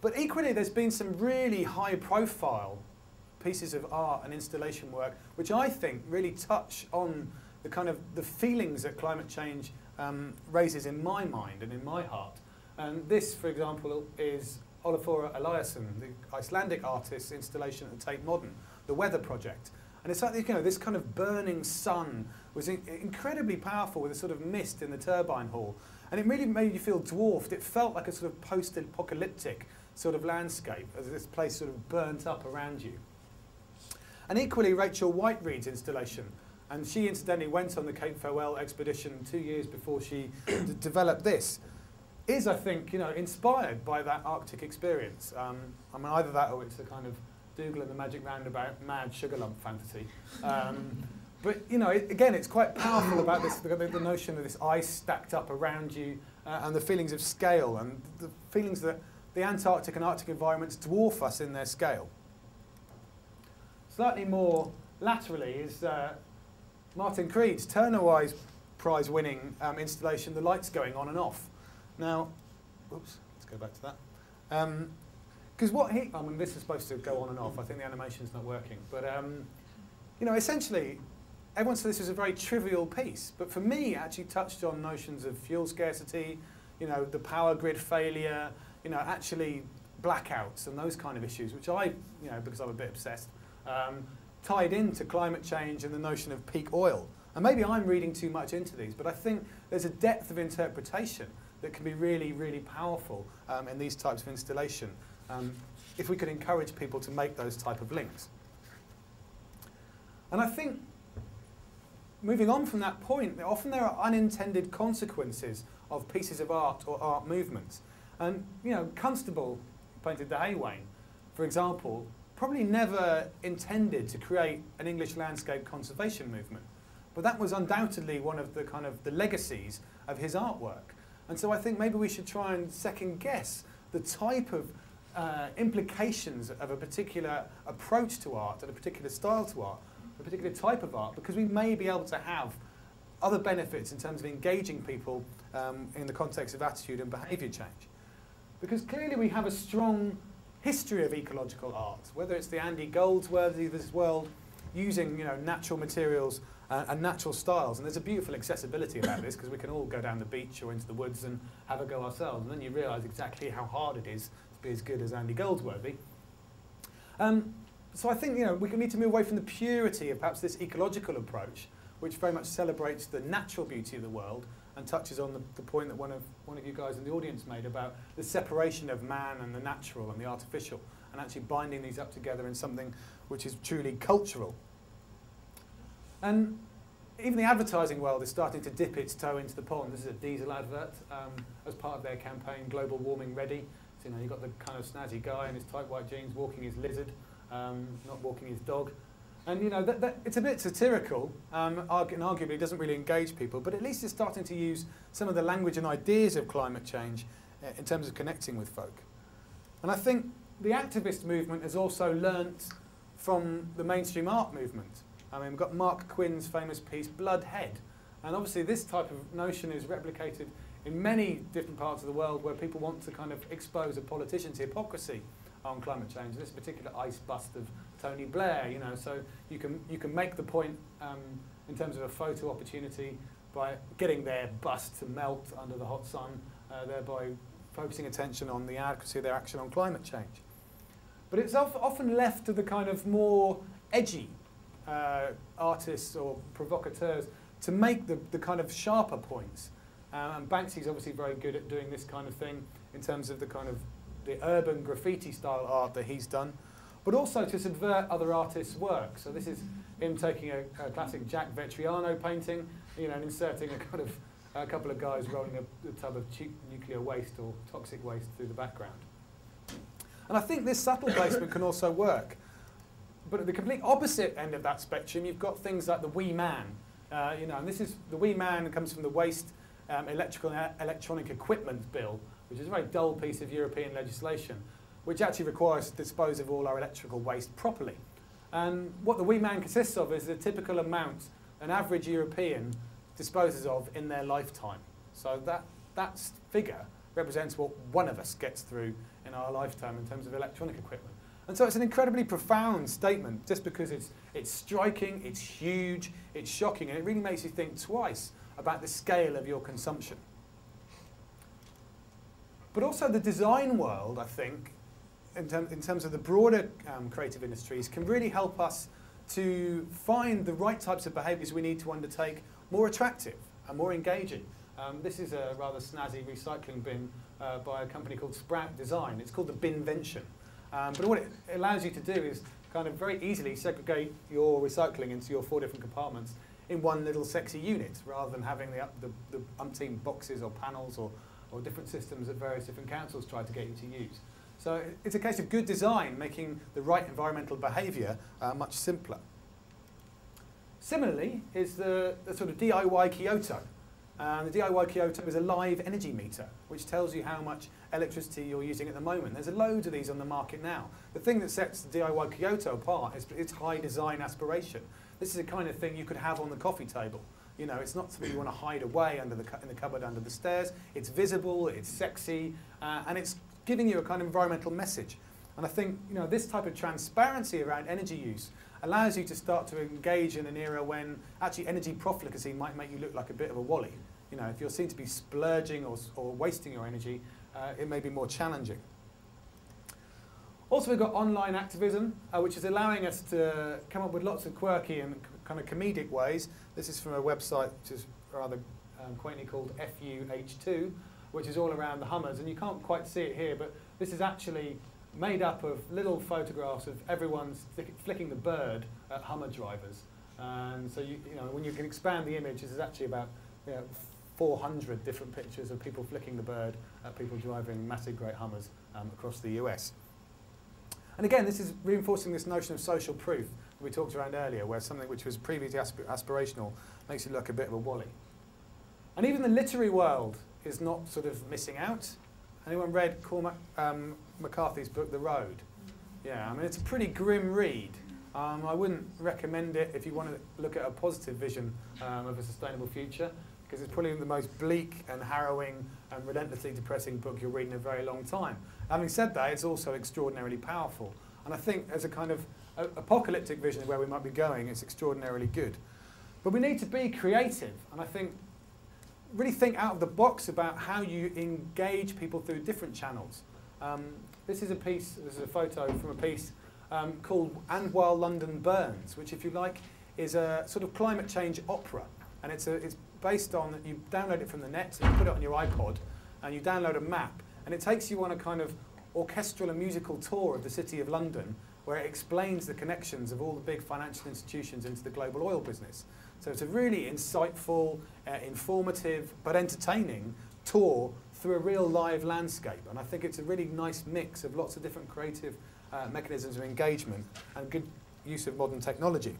But equally, there's been some really high-profile pieces of art and installation work, which I think really touch on the kind of the feelings that climate change raises in my mind and in my heart. And this, for example, is Ólafur Eliasson, the Icelandic artist's installation at the Tate Modern, the Weather Project. And it's like, you know, this kind of burning sun was incredibly powerful with a sort of mist in the turbine hall. And it really made you feel dwarfed. It felt like a sort of post-apocalyptic sort of landscape as this place sort of burnt up around you. And equally, Rachel Whiteread's installation, and she incidentally went on the Cape Farewell expedition 2 years before she developed this, is, I think, you know, inspired by that Arctic experience. I mean, either that or it's a kind of Dougal and the Magic Roundabout mad sugar lump fantasy. But, you know, again, it's quite powerful about this, the notion of this ice stacked up around you and the feelings of scale and the feelings that the Antarctic and Arctic environments dwarf us in their scale. Slightly more laterally is Martin Creed's Turner Prize winning installation, The Lights Going On and Off. Now, oops, let's go back to that. Because I mean, this is supposed to go on and off. I think the animation's not working. But, you know, essentially, everyone said this was a very trivial piece. But for me, it actually touched on notions of fuel scarcity, you know, the power grid failure, you know, actually blackouts and those kind of issues, which I, you know, because I'm a bit obsessed, tied into climate change and the notion of peak oil. And maybe I'm reading too much into these, but I think there's a depth of interpretation that can be really, really powerful in these types of installation if we could encourage people to make those type of links. And I think, moving on from that point, often there are unintended consequences of pieces of art or art movements. And, you know, Constable painted the Haywain, for example, probably never intended to create an English landscape conservation movement. But that was undoubtedly one of the kind of the legacies of his artwork. And so I think maybe we should try and second guess the type of implications of a particular approach to art and a particular style to art, a particular type of art, because we may be able to have other benefits in terms of engaging people in the context of attitude and behaviour change. Because clearly we have a strong history of ecological art, whether it's the Andy Goldsworthy of this world, using, you know, natural materials and natural styles. And there's a beautiful accessibility about this, because we can all go down the beach or into the woods and have a go ourselves. And then you realise exactly how hard it is to be as good as Andy Goldsworthy. So I think, you know, we need to move away from the purity of perhaps this ecological approach, which very much celebrates the natural beauty of the world and touches on the point that one of you guys in the audience made about the separation of man and the natural and the artificial, and actually binding these up together in something which is truly cultural. And even the advertising world is starting to dip its toe into the pond. This is a diesel advert as part of their campaign, Global Warming Ready. So, you know, you've got the kind of snazzy guy in his tight white jeans walking his lizard, not walking his dog. And, you know, it's a bit satirical, and arguably doesn't really engage people, but at least it's starting to use some of the language and ideas of climate change in terms of connecting with folk. And I think the activist movement has also learnt from the mainstream art movement. I mean, we've got Mark Quinn's famous piece, Bloodhead. And obviously this type of notion is replicated in many different parts of the world where people want to kind of expose a politician's hypocrisy on climate change. This particular ice bust of Tony Blair, you know, so you can make the point in terms of a photo opportunity by getting their bust to melt under the hot sun, thereby focusing attention on the adequacy of their action on climate change. But it's often left to the kind of more edgy artists or provocateurs to make the kind of sharper points. And Banksy's obviously very good at doing this kind of thing in terms of the kind of the urban graffiti style art that he's done, but also to subvert other artists' work. So this is him taking a classic Jack Vetriano painting, you know, and inserting a couple of guys rolling a tub of cheap nuclear waste or toxic waste through the background. And I think this subtle placement can also work. But at the complete opposite end of that spectrum, you've got things like the Wee Man. You know, and this is the Wee Man comes from the Waste Electrical and Electronic Equipment Bill, which is a very dull piece of European legislation, which actually requires us to dispose of all our electrical waste properly. And what the Wee Man consists of is the typical amount an average European disposes of in their lifetime. So that figure represents what one of us gets through in in our lifetime in terms of electronic equipment. And so it's an incredibly profound statement just because it's striking, it's huge, it's shocking, and it really makes you think twice about the scale of your consumption. But also the design world, I think, in terms of the broader creative industries, can really help us to find the right types of behaviours we need to undertake more attractive and more engaging. This is a rather snazzy recycling bin by a company called Sprout Design. It's called the Binvention. But what it allows you to do is kind of very easily segregate your recycling into your 4 different compartments in one little sexy unit, rather than having the umpteen boxes or panels or different systems that various different councils try to get you to use. So it's a case of good design making the right environmental behaviour much simpler. Similarly is the sort of DIY Kyoto. The DIY Kyoto is a live energy meter, which tells you how much electricity you're using at the moment. There's loads of these on the market now. The thing that sets the DIY Kyoto apart is its high design aspiration. This is the kind of thing you could have on the coffee table. You know, it's not something you want to hide away in the cupboard under the stairs. It's visible, it's sexy, and it's giving you a kind of environmental message. And I think, you know, this type of transparency around energy use allows you to start to engage in an era when actually energy profligacy might make you look like a bit of a wally. You know, if you're seen to be splurging or wasting your energy, it may be more challenging. Also, we've got online activism, which is allowing us to come up with lots of quirky and kind of comedic ways. This is from a website which is rather quaintly called FUH2, which is all around the Hummers. And you can't quite see it here, but this is actually made up of little photographs of everyone flicking the bird at Hummer drivers. And so, you know, when you can expand the image, this is actually about 400 different pictures of people flicking the bird at people driving massive great Hummers across the US. And again, this is reinforcing this notion of social proof that we talked around earlier, where something which was previously aspirational makes you look a bit of a wally. And even the literary world is not sort of missing out. Anyone read Cormac McCarthy's book, The Road? Yeah, I mean, it's a pretty grim read. I wouldn't recommend it if you want to look at a positive vision of a sustainable future, because it's probably the most bleak and harrowing and relentlessly depressing book you'll read in a very long time. Having said that, it's also extraordinarily powerful. And I think as a kind of apocalyptic vision of where we might be going, it's extraordinarily good. But we need to be creative, and I think really think out of the box about how you engage people through different channels. This is a photo from a piece called And While London Burns, which, if you like, is a sort of climate change opera. And it's based on, you download it from the net, so you put it on your iPod, and you download a map, and it takes you on a kind of orchestral and musical tour of the City of London, where it explains the connections of all the big financial institutions into the global oil business. So it's a really insightful, informative, but entertaining tour through a real live landscape. And I think it's a really nice mix of lots of different creative mechanisms of engagement and good use of modern technology.